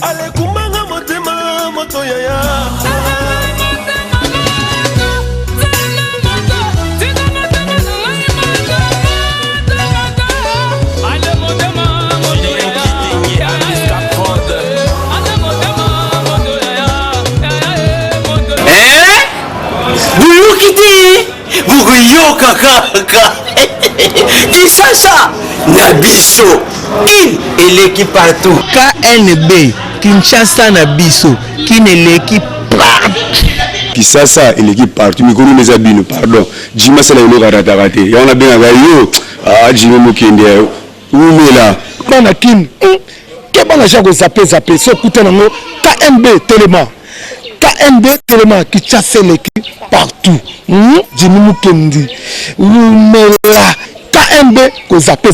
Ale kumanga motema moto yaya. Buyo kaka Kisasa Nabiso et l'équipe partout. KNB Kinshasa Nabiso qui ne l'équipe partout. Kisasa et l'équipe partout. Mikoro les abîmes, pardon. Jima c'est la yolo raté. Et on a bien yo. Ah Jima Mokende. Où est là? Banakin. Kebana jago zapé so kutanango KNB Téléma. KNB Téléma qui chasse l'équipe partout. Jimmy Mukendi. Oumela. KNB ko zapé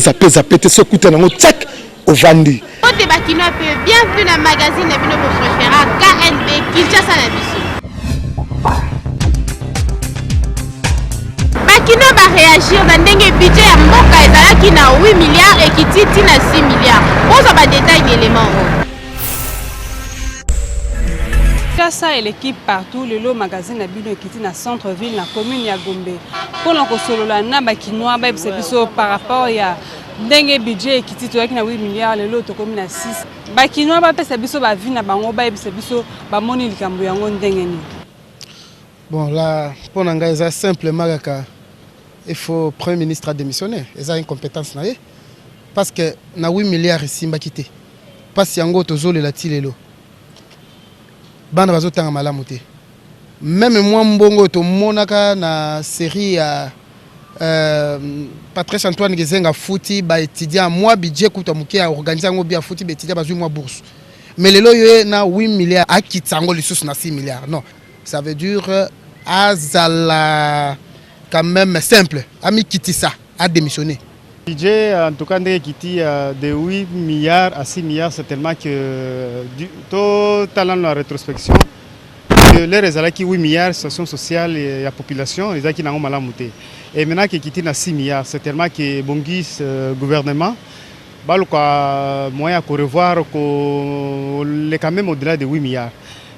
te so kutanango check au Vandi. Côté Bakino peut bienvenue dans le magazine de Bino Préféré KNB Kinshasa Nabiso. Bakino va réagir dans le budget à Mboka ezalaki na 8 milliards et qui titi na 6 milliards. Pose un détail d'éléments. Ça et l'équipe partout, le lot magazine à Bino qui na centre-ville, na commune ya Gombe. Pour l'encosolola na Bakinoa ba biso par rapport ya ndenge budget qui titi na 8 milliards, le lot to commune na 6. Bakinoa ba pesa biso ba vie na bango ba biso ba moni likambo yango ndenge ni. Bon là pour nanga eza simplement il faut Premier ministre a démissionné, ils ont une compétence na ye parce que na 8 milliards ici mba quitté. Parce yango tozole la tilelo. Bana bazotanga malamu te. Même moi mbongo to monaka na série ya Patrice Antoine Gezenga fouti ba étudiant moi budget kuta muke a organiser ngo bien fouti ba étudiant bazui moi bourse. Mais lelo yo na 8 milliards a kitsango lisusu na 6 milliards. Non, ça veut dire azala quand même simple. Ami Kitissa a démissionné. Budget en tout cas de 8 milliards à 6 milliards, c'est tellement que totalement la rétrospection les résultats qui 8 milliards situation sociale et la population les qui n'ont mal monté et maintenant qui quitte à 6 milliards, c'est tellement que Bongis gouvernement bah le moyen de revoir les quand même au-delà de 8 milliards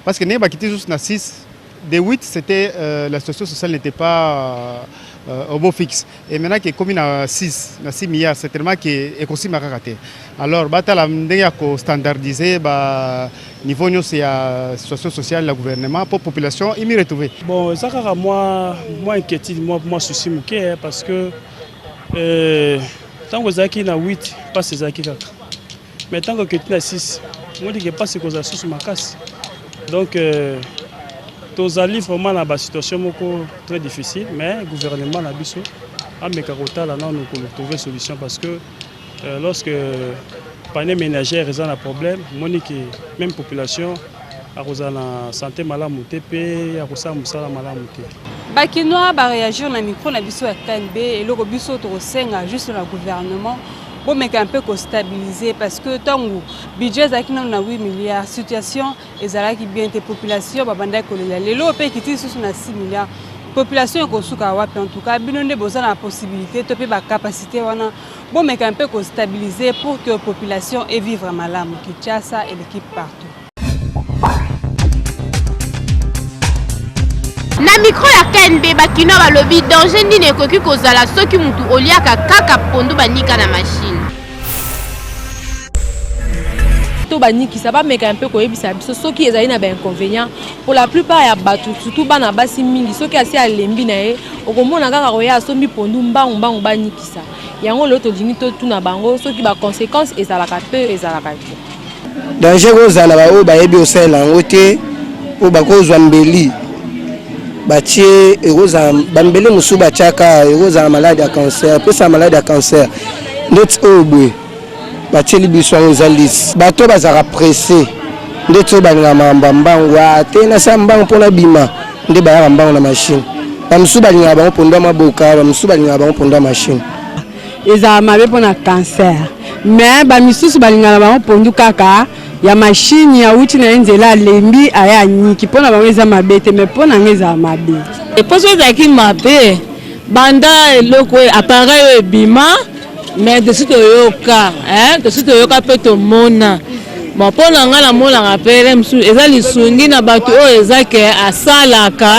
parce que n'est pas quitté juste à 6 de 8 c'était la situation sociale n'était pas au beau fixe. Et maintenant que comme il a 6 milliards, c'est tellement que l'écosystème a raté. Alors, il faut standardiser le niveau de la situation sociale, le gouvernement, pour la population, et m'y retrouver. Bon, ça moi inquiétude, moi souci parce que tant que vous avez 8, pas ces acquis. Mais tant que vous avez 6, moi je dis que pas ce que vous avez sous ma casse. Donc, tous allés vraiment dans la situation très difficile, mais le gouvernement a dit à Mekarota, là, nous pouvons trouver une solution parce que lorsque le panier ménager a un problème, même population a la santé malade, a la malade. Bakinoa va réagir dans le micro na biso à KNB et le biso to senga juste le gouvernement pour mettre un peu stabiliser parce que tant que budget zaki na 8 milliards situation ezalaki bien te population babanda ko les lo pe qui tisi sur na 6 milliards population ko suka wapi en tout cas binonde boza na possibilité to pe ba capacité wana pour mettre un peu stabiliser pour que la population ait vivre malamu Kinshasa et l'équipe partout. Na micro ya KNB Bakino ba lobby danger ndine koki kozala soki mutu oliaka kaka pondo banika na machine. To baniki ça va mettre un peu koyebisa biso soki ezali na ba inconvénient pour la plupart ya batu surtout bana basi mingi soki asi alembi na ye okomona kaka koya sombi pondu mbangu banikisa. Yango loto lingi to tuna bango soki ba conséquences ezalaka pe ezalaka te. Danger kozala ba o ba yebi osala ngote o ba kozwa mbeli. Batie eroza bambele musu bachaka eroza malade ya cancer pesa malade ya cancer ndeti obwe batie libiso ozalis bato bazaka pressé ndeti balinga mbangu ate na sambangu pona bima nde bayaka mbangu na machine bamusu balinga bango ponda maboka bamusu balinga bango ponda machine ezala mabe pona cancer mais bamisusu balinga bango pondu kaka ya machine ya uti na nzela lembi aya nyiki pona bangeza mabete mais pona ngeza mabe et poso zaki mabe banda eloko appareil bima mais de suite yoka de suite yoka peto mona bon mpo na ngai namonaka pere mosusu eza lisungi na bato oyo eza ke asalaka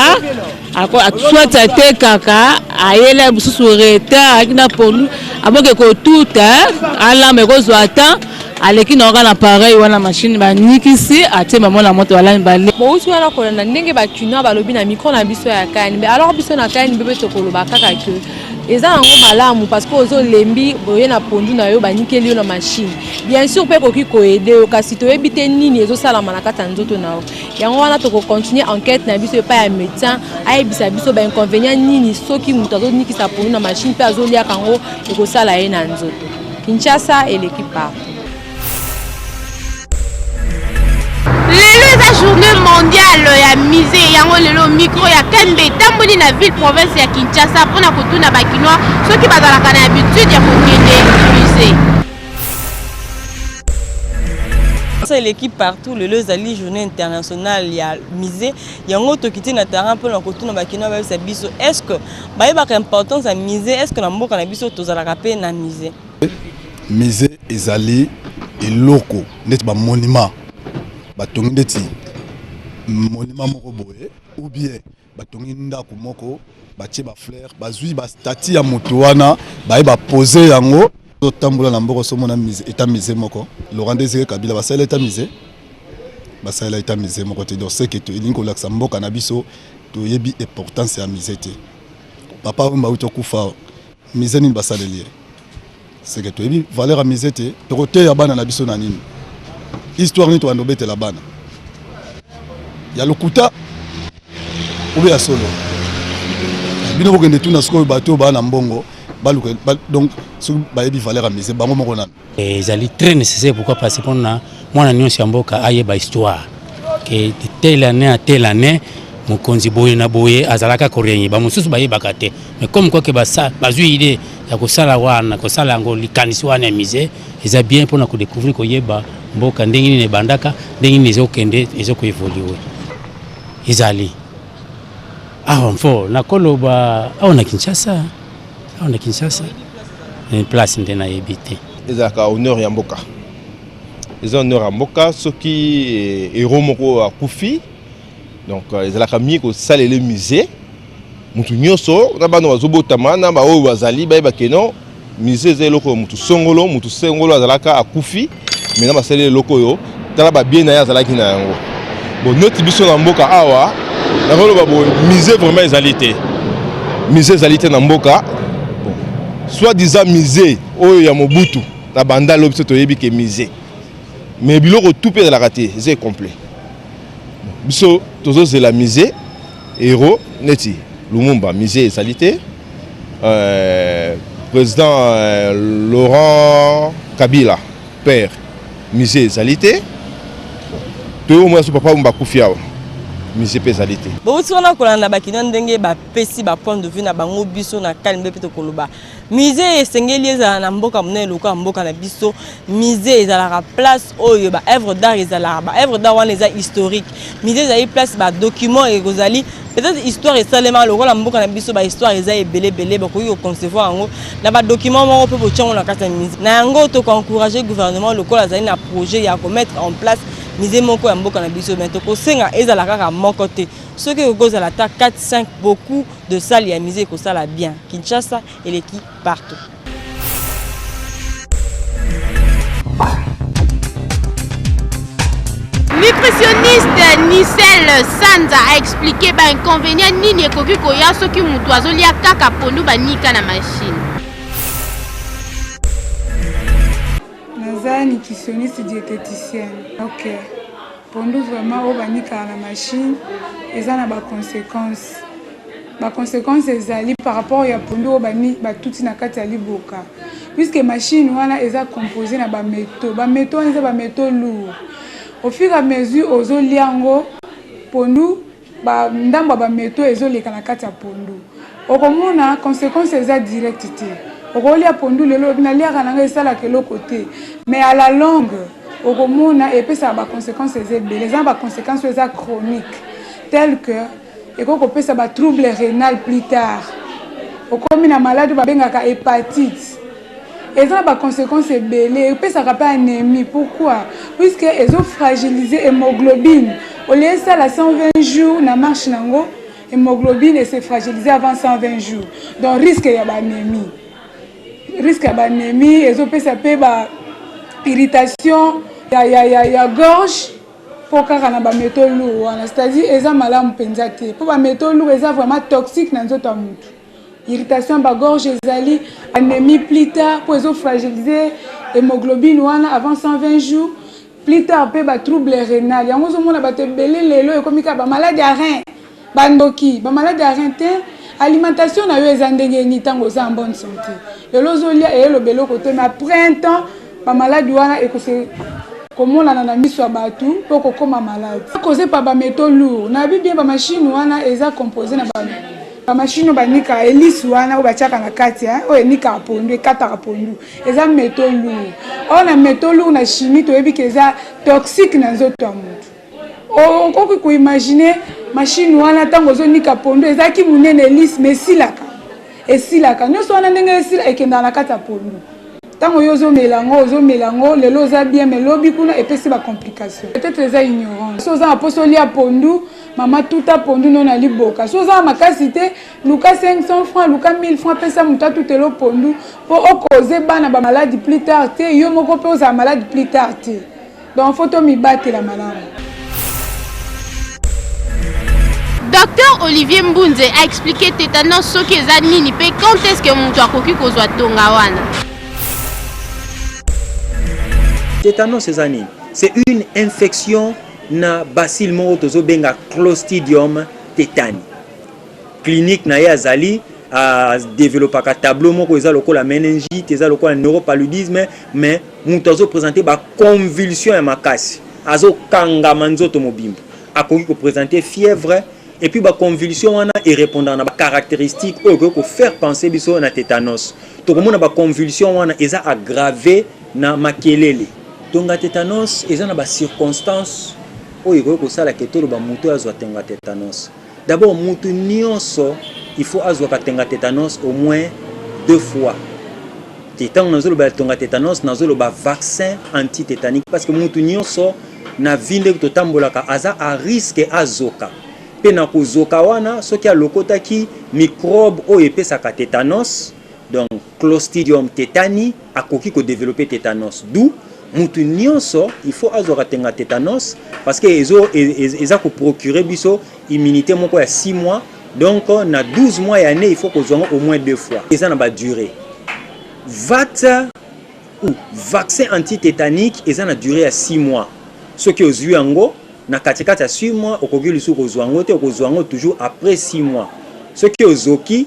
soit atekaka ayela mosusu retard ayaki na pondu aboke kotuta alamba ekozwa ata aleki na oka na pareil wana machine banikisi atie bamona moto balani bale bouti wana kolanda ndenge bakino balobi na micro na biso ya KNB alors biso na KNB mpe tokoloba kaka ke eza nango malamu parce que ozolembi boye na pondu na yo banikeli yo na machine bien sûr mpe koki koede yo kasi toyebi te nini ezosalama na kati ya nzoto na yo yango wana tokocontinue enquête na biso epai ya médecin ayebisa biso bainconvénient nini soki moto azonikisa pondu na machine mpe azoliaka yango ekosala ye na nzoto. Kinshasa eleki partout. Lelo eza journée mondiale ya musée yango lelo micro ya KNB tamboli na ville province ya Kinshasa pona kotuna bakinois soki bazalaka na habitude ya kokende musée. C'est l'équipe partout lelo ezali journée internationale ya musée yango tokiti na terrain pona kotuna bakinois ba biso est-ce que bayebaka importance ya musée est-ce que na mboka na biso tozalaka pe na musée. Musée ezali eloko net ba monument batongi ndeti monument moko boye ou bien batongi ndako moko batie ba fleur bazui ba statue ya moto wana baye ba poser yango totambola na mboko somona mise eta mise moko Laurent Désiré Kabila basala eta mise basala eta mise moko te donc c'est que to ilingo laksa mboka na biso to yebi importance ya mise te papa mba uto kufa mise ni basala lié c'est que to yebi valeur ya mise te to côté ya bana na biso na nini histoire ni to andobete la bana ya lokuta obe ya solo bino bokende tuna siko bato bana mbongo baluka donc so bayebi valeur ya mise bango moko nana ezali très nécessaire pourquoi parce qu'on a mwana nyonso ya mboka ayeba histoire que telle année à telle année mokonzi boye na boye azalaka korenye ba mosusu bayebaka te mais comme quoi que bazui idée ya kosala wana kosala yango likanisi wana ya mise eza bien mpona kodécouvrir koyeba mboka ndenge nini ebandaka ndenge nini ezokende ezokoevolue ezali awa mfo nakoloba awa na Kinshasa une place nde nayebi te ezalaka honneur ya mboka eza honneur ya mboka soki héros moko akufi donc ezalaka mie kosalela musée mutu nyonso na bana bazobotama na baoyo bazali bayebake non musée eza eloko mutu songolo azalaka akufi maintenant basalela eloko oyo tala babie na ye azalaki na yango bon noti biso na mboka awa nakoloba boye musée vraiment ezali te na mboka bon soit disant musée oyo ya Mobutu na banda lo biso toyebi ke musée mais biloko tout mpe ezalaka te eza complet biso tozozela musée héros neti Lumumba musée ezali te président Laurent Kabila père musée ezali te to au moins so papa mbakufi awa musée pe ezali te bouti wana kolanda bakino ndenge bapesi ba point de vue na bango biso na KNB pe tokoloba musée esengeli ezala na mboka monene loka mboka na biso musée ezalaka place oyo ba œuvre d'art ezalaka ba œuvre d'art wana eza historique musée ezali place ba document ekozali peut-être histoire esalema lokola mboka na biso ba histoire eza ebele bakoki koconcevoir yango na ba document moko pe bochango na kati ya musée na yango tokoencourager gouvernement lokola azali na projet ya komettre en place musée moko ya mboka na biso mais tokosenga ezalaka kaka moko te soki okozala ta 4-5 beaucoup de salles ya musée ekosala bien Kinshasa eleki partout. Nutritionniste Nicelle Sanza a expliqué ba inconvénient nini ekoki koya soki mutu azolia kaka pondu banika na machine. Naza nutritionniste diététicienne. OK. Pondu vraiment au banika na machine eza na ba conséquences. Ba conséquences ezali par rapport ya pondu au bani ba tuti na kati ya liboka. Puisque machine wana eza composée na ba métaux. Ba métaux eza ba métaux lourds. Au fur et à mesure aux liango pondu ba ndamba ba métaux ezoleka na kati ya pondu. Okomona conséquences eza direct te. Okolia pondu lelo na liaka na esala kelo côté. Mais à la longue okomona et puis ça ba conséquences ezebele. Les ba conséquences eza chroniques telles que eko pesa ba trouble rénal plus tard. Okomi na malade ba bengaka hépatite. Et ça a des conséquences belées. Et puis ça rappelle anémie. Pourquoi? Puisque ils ont fragilisé l'hémoglobine. Au lieu de ça, la 120 jours, na marche nango, l'hémoglobine s'est fragilisée avant 120 jours. Donc risque il y a anémie. Risque il y a anémie. Ils ont fait ça peut irritation. Il y a gorge. Pour que na ba métaux lourds, c'est-à-dire ils ont malade penzaté. Pour ba métaux lourds, ils sont vraiment toxiques dans notre monde. Irritation ba gorge, ezali anémie plus tard pour ils fragiliser hémoglobine avant 120 jours. Plus tard peut ba trouble rénal. Yango zo mona ba te belé lelo e komika ba maladie à rein. Ba ndoki, ba maladie à rein te alimentation na yo ezandenge ni tango za en bonne santé. Lelo zo lia e lo belo côté mais après un temps ba maladie wana e ko se comment on a mis sur bateau pour qu'on comme malade. Causé par ba métaux lourds. Na bi bien ba machine wana eza composé na ba machine ba nika hélice wana ou ba chaka na kati o nika pondu kata pondu. Eza métaux lourds. On a métaux lourds na chimie to ebi keza toxique na nzoto amutu. On peut imaginer machine wana tango zo nika pondu eza ki munene hélice mais silaka. Et silaka nyoso wana ndenge sila ekenda na kata pondu. Tango yozo melango, le loza bien, mais l'obi kuna et puis c'est ma complication. Peut-être les ignorants. Soza apostoli a pondu, maman tout a pondu non ali boka. Soza ma casité, Lucas 500 francs, Lucas 1000 francs, pesa muta tout est lo pondu pour causer bana ba maladie plus tard. Yo moko pose la maladie plus tard. Donc faut mi battre la maladie. Docteur Olivier Mbunze a expliqué tétanos ce que zanini pe quand est-ce que mon toa koki ko zwa tonga wana. Tétanos c'est une infection na bacille moko benga Clostridium tetani. Clinique na yazali a développé un tableau moko eza lokola méningite, eza lokola neuropaludisme, mais mutozo présenter ba convulsion ya makasi. Azo kanga manzoto mobimbo. Akoki ko présenter fièvre et puis ba convulsion wana et répondant na ba caractéristiques o ko faire penser biso na tétanos. To komona ba convulsion wana eza aggravé na makelele. Donc la tétanos, il y a des circonstances où il faut que tétanos. D'abord, il faut avoir tétanos au moins 2 fois. Tétanos, vaccin anti-tétanique parce que nous na vinde totambolaka aza a risque azoka. Pe na kozoka wana soki a lokota ki microbe o epesaka tétanos, donc Clostridium tetani akoki ko développer tétanos. D'où mutu nyonso il faut azora tenga tétanos parce que eza ko procurer biso immunité moko ya 6 mois, donc na 12 mois ya année il faut ko zonga au moins 2 fois. Eza na ba durée. Ou vaccin anti-tétanique eza na durée ya 6 mois. Ce qui aux yango na katikata ya 6 mois okoki lisu ko zwango te ko zwango toujours après 6 mois. Ce qui aux oki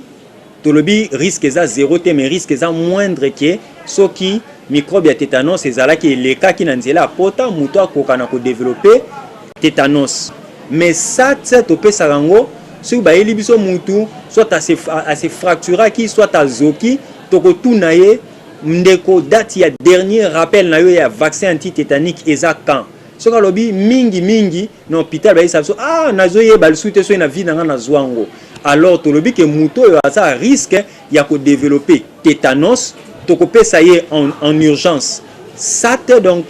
tolobi risque eza 0 te mais risque eza moindre que ce qui microbe ya tétanos ezalaki eleka ki na nzela pota mutu akokana ko développer tétanos. Mais ça topesa yango soki bayeli biso mutu soit ase fracturaki soit azoki tokotuna ye ndeko date ya dernier rappel na yo ya vaccin anti-tétanique eza quand soka lobi mingi na hôpital ba isa so nazoye balisuite so na vie na nga zwango. Alors tolobi ke mutu yo asa risque ya ko développer tétanos tokopesa ye en urgence. Ça donc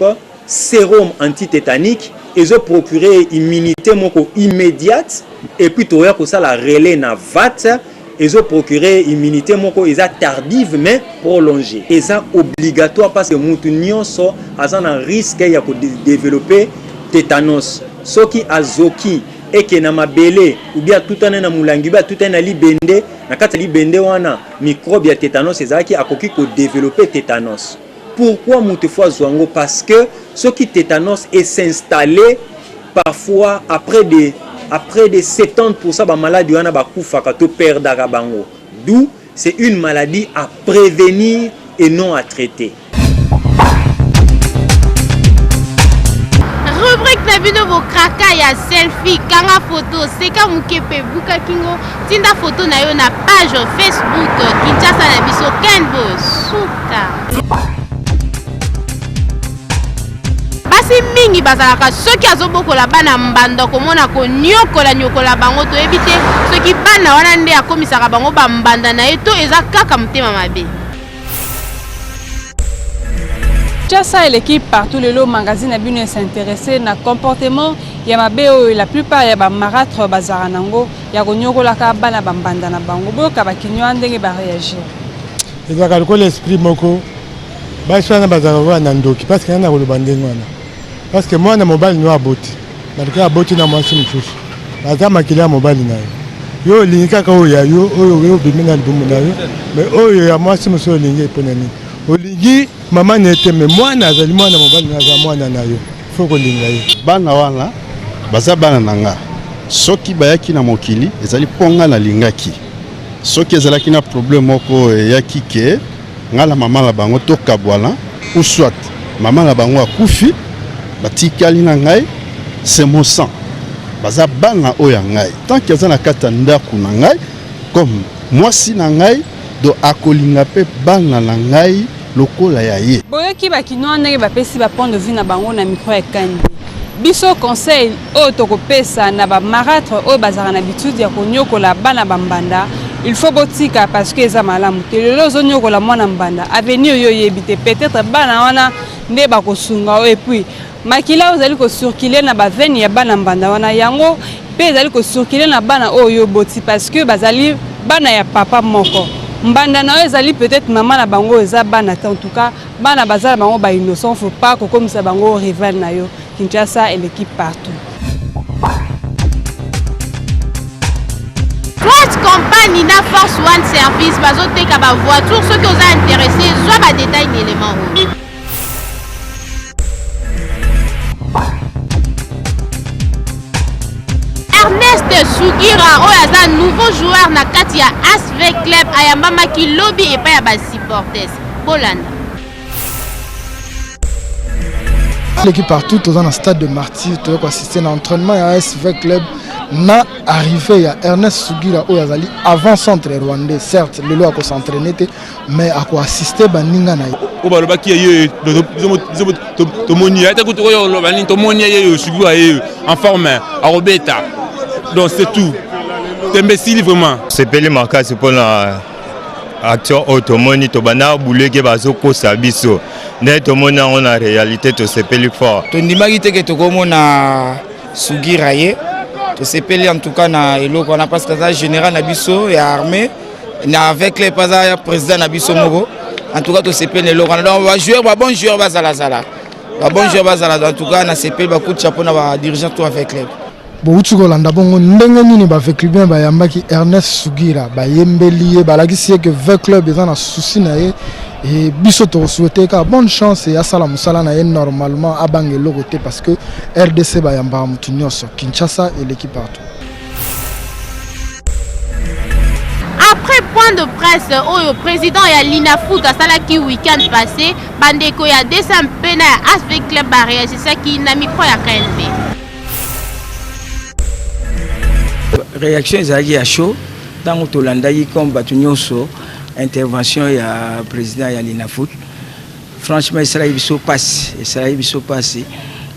sérum anti-tétanique et je procurer immunité moko immédiate et puis toya ko ça la relais na VAT et je procurer immunité moko eza tardive mais prolongée. Et ça obligatoire parce que mutu nyonso azan un risque ya ko développer tétanos. Soki azoki et que na mabele ou bien tout en na mulangi ba tout en libende na kati libende wana microbe ya tétanos ezaki akoki ko développer tétanos. Pourquoi mutefois zwango? Parce que ce qui tétanos est s'installer parfois après des 70% ba maladie wana ba kufaka to perdaka bango. D'où c'est une maladie à prévenir et non à traiter. Rubrique na bino bo kraka ya selfie kanga photo seka mukepe buka kingo tinda photo na yo na page Facebook Kinshasa na biso Kenbo suka. Basi mingi bazalaka soki azobokola bana mbanda komona ko nyokola bango to ebite soki bana wana nde akomisaka bango ba mbanda na ye to eza kaka mutema mabe. Basi mingi bazalaka soki azobokola bana mbanda komona ko nyokola bango to ebite soki bana wana nde akomisaka bango ba mbanda na ye to eza kaka mutema mabe. Basi mingi bazalaka soki azobokola bana mbanda komona ko nyokola bango to ebite soki bana wana nde akomisaka bango ba mbanda na ye to eza kaka mutema mabe. Pourquoi mutefois zwango? Parce que ce qui tétanos est s'installer parfois après des 70% ba maladie wana ba kufaka to perdaka bango. D'où c'est une maladie à prévenir et non à traiter. Kinshasa et l'équipe partout le magazine a bien s'intéresser na comportement ya mabeo la plupart ya ba marâtre bazara nango ya konyokola ka bana bambanda na bango boka bakinyo ndenge ba réagir. Et donc alcool l'esprit moko ba shana bazara na ndoki parce que na ko bandengo wana. Parce que moi na mobile no aboti. Malika aboti na mwasi mchushi. Baza makila mobile na yo linga ka oya yo oyo bimena libumu na yo mais oyo ya mwasi mso linga iponani. Olingi mama nete me mwana azali mwana mobali naza mwana na yo faut kolinga ye bana wana baza bana nanga soki bayaki na mokili ezali ponga na lingaki soki ezalaki na problème moko yaki ke ngala mama la bango to kabwala ou soit mama la bango akufi batikali na ngai c'est mon sang baza bana oya ngai tant que ezana kata ndaku na ngai comme mwasi na ngai do akolinga pe bana na ngai lokola ya ye boyoki bakino ndenge bapesi ba point de vue na bango na micro ya kandi biso conseil o tokopesa na ba marâtre o bazara na habitude ya konyokola bana bambanda il faut botika parce que eza malamu te lelo zonyokola mwana mbanda avenir yo yebite peut-être bana wana nde bakosunga et puis makila ozali ko circuler na ba veine ya bana mbanda wana yango pe ezali ko circuler na bana oyo boti parce que bazali bana ya papa moko mbanda na ezali peut-être maman na bango eza bana en tout cas bana bazala bango ba innocent faut pas ko comme ça bango rival na yo Kinshasa et l'équipe partout. Soit compagnie na Force One Service bazoteka ba voiture ceux qui ont intéressé soit ba détail élément. Ernest Sugira oyaza nouveau joueur na kati ya ASV Club ayambama ki lobby et pas ya ba supporters. Bolanda. L'équipe partout dans le stade de Martyr, tu as assisté à l'entraînement à ASV Club na arrivé à Ernest Sugira oyazali avant centre rwandais certes le a s'entraîner mais à quoi assister baninga na o baloba ki ye to moni ata ko to lo bani to moni ye Sugira en forme à Robeta. Donc c'est tout. C'est imbécile vraiment. C'est peli makasi pour la action automoni to bana boule ke bazoko sabiso. Ne to mona on a réalité to c'est peli fort. To ndimaki te ke to komona Sugira ye. To c'est peli en tout cas na eloko na parce que ça général na biso et armée na avec les pas président na biso moko. En tout cas to c'est peli eloko na donc va jouer ba bon joueur bazala zala. Ba bon joueur bazala en tout cas na c'est peli ba coup de chapeau na ba dirigeant to avec club. Bouti kolanda bongo ndenge nini ba fait club ba yambaki Ernest Sugira ba yembeli ba lakisi que 20 club eza na souci na ye et biso to souhaiter ka bonne chance et asala musala na ye normalement abange lokote parce que RDC ba yamba mutu nyonso Kinshasa et l'équipe partout. Après point de presse au président ya Linafoot asalaki week-end passé bandeko ya descend pena ya ASV Club ba réagir qui na micro ya KNB. Réaction ezalaki ya chaud ntango tolandaki comme bato nyonso intervention ya président ya Linafoot franchement esalaki biso pasi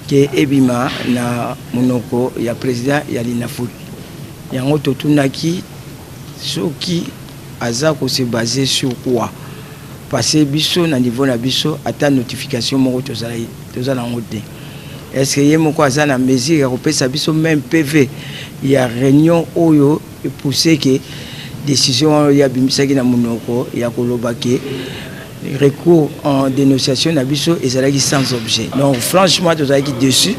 ke ebima na monoko ya président ya Linafoot yango totunaki soki aza ko se baser sur quoi parce biso na niveau na biso ata notification moko tozala ngo te. Est-ce que yemoko aza na mesure ya kopesa biso même PV ya réunion oyo et pousser que décision ya bimisaki na monoko ya koloba ke recours en dénonciation na biso ezalaki sans objet. Donc franchement tozalaki déçu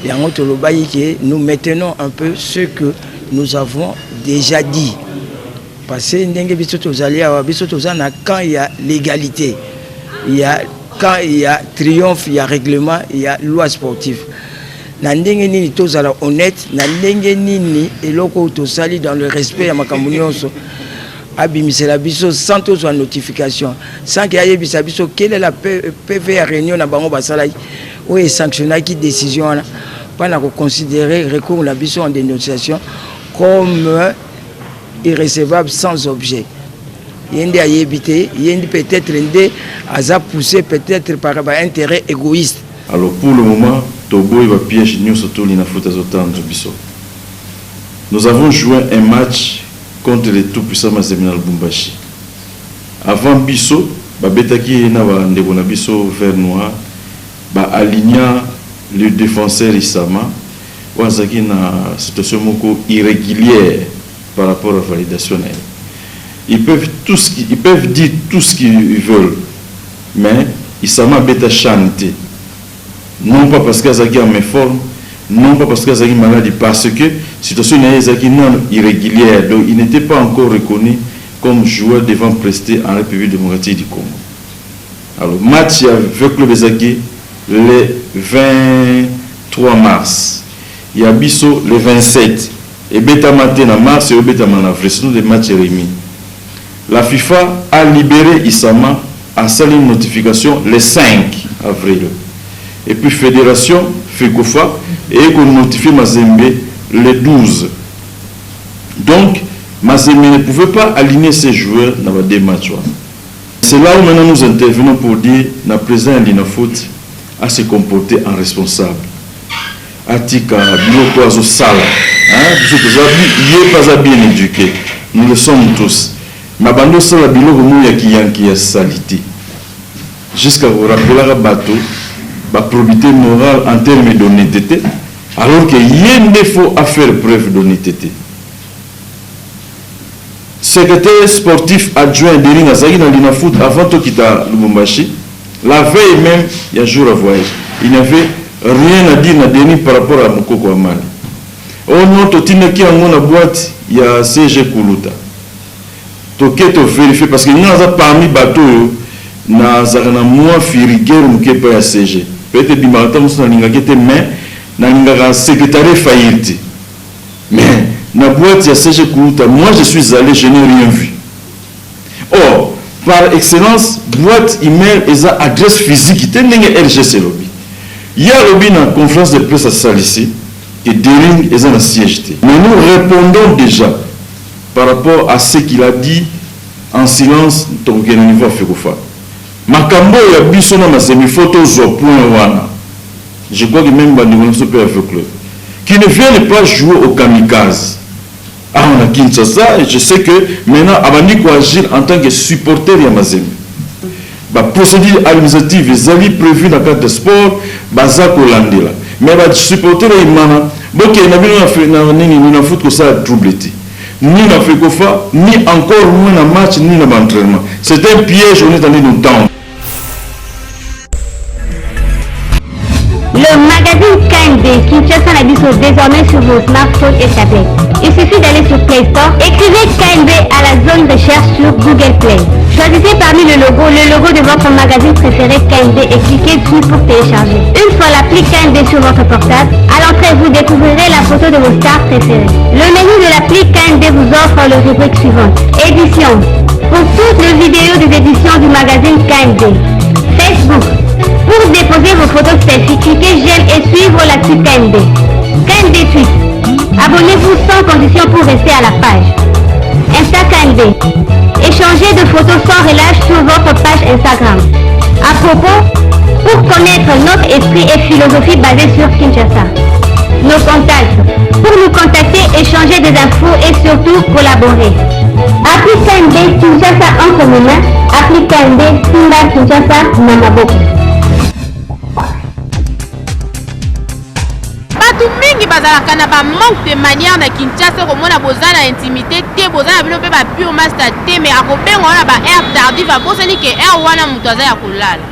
yango tolobaki que nous maintenons un peu ce que nous avons déjà dit parce que ndenge biso tozali awa biso tozana quand il y a légalité quand il y a triomphe, il y a règlement, il y a loi sportive. Na ndenge nini tozala honnête, na ndenge nini eloko tozali dans le respect ya makambo nyonso abimisela biso sans tozwa notification, sans qu'il y ait biso quelle est la PV à réunion na bango basalaki ou est sanctionnaki décision là pas na considérer recours la biso en dénonciation comme irrécevable sans objet. Yende a yébité, yende peut-être a poussé peut-être par intérêt égoïste. Alors pour le moment, Togo va piège nous surtout Linafoot azotando biso. Nous avons joué un match contre les tout-puissants Mazembe Lubumbashi. Avant biso, babetaki na ba ndeko na biso vert noir alignant le défenseur Issama wazaki na situation moko irrégulière par rapport à la validation. Ils peuvent dire tout ce qu'ils veulent, mais Issama beta chanter. Non pas parce qu'Azaki a mes formes, non pas parce qu'Azaki est malade, parce que la situation est non irrégulière, donc il n'était pas encore reconnu comme joueur devant prester en République démocratique du Congo. Alors, match avec le Bezaki le 23 mars. Il y a Bisso le 27. Et Betamate en mars et Betamate en avril. Ce sont des matchs remis. La FIFA a libéré Issama à sa ligne notification le 5 avril. Et puis Fédération FECOFA et qu'on notifie Mazembe le 12. Donc, Mazembe ne pouvait pas aligner ses joueurs dans les deux matchs. C'est là où maintenant nous intervenons pour dire que le président Linafoot a se comporté en responsable. Atika, Biloko Azosala, il n'est pas bien éduqué. Nous le sommes tous. Mais Bando Sala Biloko Mouya salité. Jusqu'à vous rappeler à bateau, la probité morale en termes d'honnêteté, alors qu'il y a un défaut à faire preuve d'honnêteté. Secrétaire sportif adjoint d'Eri Nazari dans l'Inafoot avant de quitter Lubumbashi, la veille même, il y a un jour à voyager. Il n'avait rien à dire par rapport à Mokoko Amali. Oh non, Totine qui a mon boîte, il y a CG Koulouta. Toké to vérifier parce que nous avons parmi les bateaux, nous avons moins firiguer ou qui pas CG. Peut-être que nous avons un secrétaire failli. Mais la boîte, il y a CG Koulouta. Moi, je suis allé, je n'ai rien vu. Or, par excellence, boîte email et adresse physique, il y a RGC Lobby. Il y a Lobby dans la conférence de presse à Salissi et Dering est dans siège. Mais nous répondons déjà par rapport à ce qu'il a dit en silence au niveau de Fekofa. Makambo ya biso na masemi photo zo point wana. Je crois que même Bandimon Super Club qui ne viennent pas jouer au kamikaze. Ah, on a Kinshasa et je sais que maintenant Abandi ko agir en tant que supporter ya Mazembe. La procédure administrative est prévue dans le cadre de sport, baza kolandela. Mais les supporters et mana, donc il y a une foot que ça a troublé. Ni dans Fekofa, ni encore moins dans match, ni dans l'entraînement. C'est un piège, on est en train de temps. Le magazine KND Kinshasa Nabiso désormais sur vos smartphones et tablettes. Il suffit d'aller sur Play Store, écrivez KND à la zone recherche sur Google Play. Choisissez parmi le logo de votre magazine préféré KND et cliquez dessus pour télécharger. Une fois l'appli KND sur votre portable, à l'entrée vous découvrirez la photo de vos stars préférées. Le menu de l'appli KND vous offre le rubrique suivante. Édition. Pour toutes les vidéos des éditions du magazine KND. Facebook. Pour déposer vos photos selfie, cliquez j'aime et suivre l'actu KND. KND Tweet. Abonnez-vous sans condition pour rester à la page. Insta KND. Échangez de photos sans relâche sur votre page Instagram. À propos, pour connaître notre esprit et philosophie basée sur Kinshasa. Nos contacts. Pour nous contacter, échanger des infos et surtout collaborer. Appli KND Kinshasa entre nos mains. Appli KND Simba Kinshasa Namaboko. Batu mingi bazalaka na ba manque de manière na Kinshasa komona bozana intimité te bozana bino pe ba pure master te mais akobenga wana ba air tardif abosani ke air wana mutu aza ya kolala.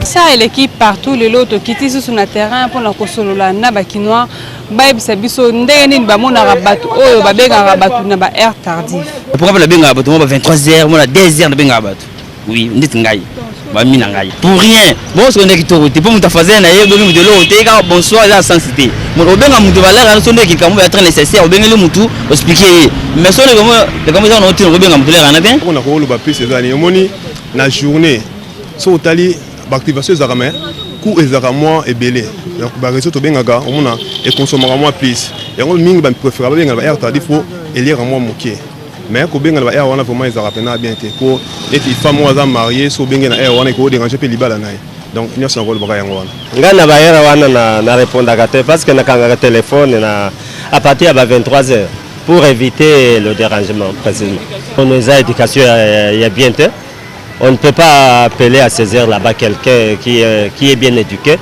Ça et l'équipe partout les lots qui étaient sur le terrain pour la kosolola na bakinois bayebisa biso ndenge nini bamonaka bato oyo babengaka bato na ba air tardif. Pourquoi la benga bato mo ba 23h mo na 2h na benga bato. Oui, nditi ngai. Pour rien. Bon, ce qu'on est qui te pour me faire un de l'eau, bonsoir, la sensité. Mon Robin a mon valeur à son équipe, comme être nécessaire, au bien le moutou, expliquer. Mais sur les comment on a été Robin à me bien. On a roulé le ces années. Moni, la journée, sur Tali, l'activation des aramais, coût et aramois et belé. Donc, bah, réseau to bengaga, on a et consommera moins plus. Et on ming ben préfère bien la air tardif et lire à moi moqué. Mais quand on a air, on a vraiment les arapena bien été. Pour les femmes mariées, so bien na air, on a ko déranger pe libala na. Donc il y a son rôle bagaille ngwana. Ngana ba air wana na répondre à parce que na kanga téléphone na à partir de 23h pour éviter le dérangement précisément. On nous a éducation il y a bien temps. On ne peut pas appeler à ces heures là-bas quelqu'un qui est bien éduqué.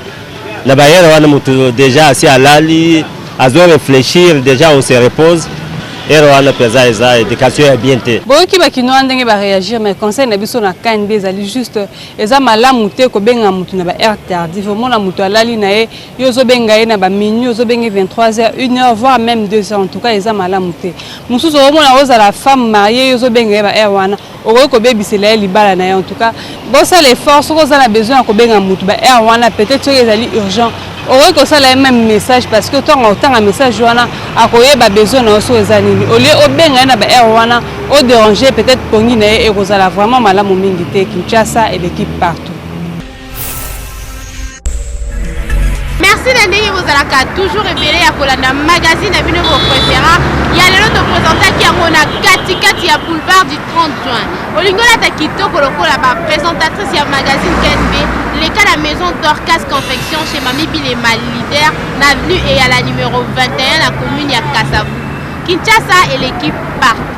Déjà assis à l'ali, à réfléchir, déjà on se repose. Et l'éducation est bien té. Bon, qui va qui nous andenge va réagir, mais conseil na biso na KNB ezali juste eza malamu te ko benga mutu na ba heure tardif. Vraiment na mutu alali na ye yozo benga ye na ba minuit, yozo benga 23h, 1h voire même 2h. En tout cas eza malamu te. Mususu au mona oza la femme mariée yozo benga ba heure wana. Okoki ko bebisela libala na ye. En tout cas, bon ça l'effort, ce qu'on a besoin ko benga mutu ba heure wana peut-être ezali urgent. Okoki ko sala même message parce que tant un message wana akoyeba besoin na oso ezali. Au lieu de benga na ba erwana au déranger peut-être pongi na e kozala vraiment malamu mingi te Kinshasa et l'équipe partout. Merci d'être vous allez toujours révélé à Kolanda magazine à bino vos préférés. Il y a le lot présenté qui a mon kati ya boulevard du 30 juin. Olingola takito koloko la présentatrice ya magazine KNB. Les cas la maison d'Orcas Confection chez Mami Bilema leader l'avenue et à la numéro 21 la commune ya Kasavu. Kinshasa et l'équipe partent.